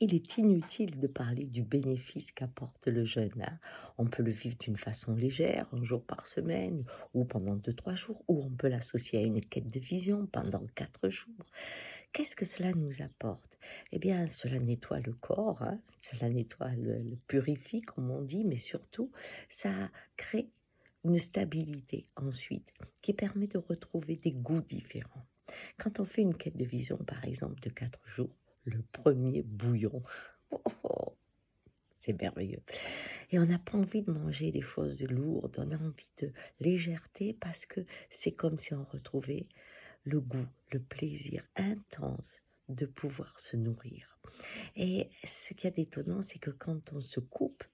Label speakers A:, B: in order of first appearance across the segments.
A: il est inutile de parler du bénéfice qu'apporte le jeûne, hein. On peut le vivre d'une façon légère, un jour par semaine, ou pendant 2, 3 jours, ou on peut l'associer à une quête de vision pendant 4 jours. Qu'est-ce que cela nous apporte? Eh bien, cela nettoie le corps, hein, cela nettoie le purifie, comme on dit, mais surtout, ça crée une stabilité ensuite qui permet de retrouver des goûts différents. Quand on fait une quête de vision, par exemple, de 4 jours, le premier bouillon, c'est merveilleux. Et on n'a pas envie de manger des choses lourdes, on a envie de légèreté parce que c'est comme si on retrouvait le goût, le plaisir intense de pouvoir se nourrir. Et ce qu'il y a d'étonnant, c'est que quand on se coupe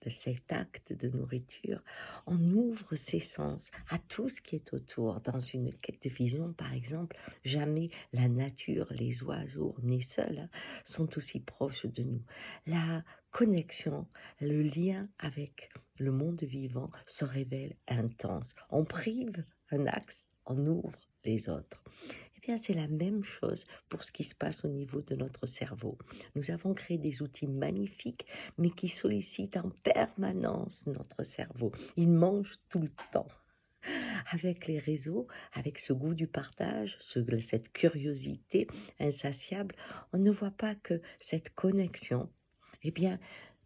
A: de cet acte de nourriture, on ouvre ses sens à tout ce qui est autour. Dans une quête de vision, par exemple, jamais la nature, les oiseaux, nés seuls, hein, sont aussi proches de nous. La connexion, le lien avec le monde vivant se révèle intense. On prive un axe, on ouvre les autres. Eh bien, c'est la même chose pour ce qui se passe au niveau de notre cerveau. Nous avons créé des outils magnifiques, mais qui sollicitent en permanence notre cerveau. Il mange tout le temps. Avec les réseaux, avec ce goût du partage, cette curiosité insatiable, on ne voit pas que cette connexion, eh bien,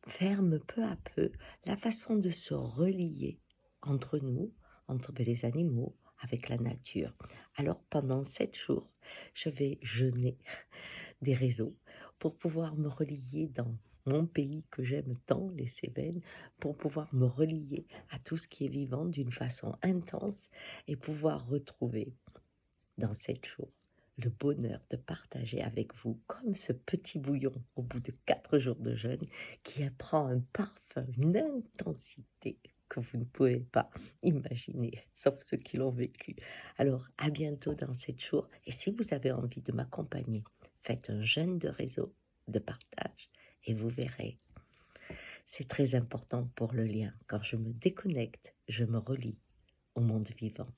A: ferme peu à peu la façon de se relier entre nous, entre les animaux, avec la nature. Alors pendant 7 jours, je vais jeûner des réseaux pour pouvoir me relier dans mon pays que j'aime tant, les Cévennes, pour pouvoir me relier à tout ce qui est vivant d'une façon intense et pouvoir retrouver dans 7 jours le bonheur de partager avec vous comme ce petit bouillon au bout de 4 jours de jeûne qui prend un parfum, une intensité que vous ne pouvez pas imaginer, sauf ceux qui l'ont vécu. Alors, à bientôt dans 7 jours. Et si vous avez envie de m'accompagner, faites un jeûne de réseau, de partage, et vous verrez. C'est très important pour le lien. Quand je me déconnecte, je me relie au monde vivant.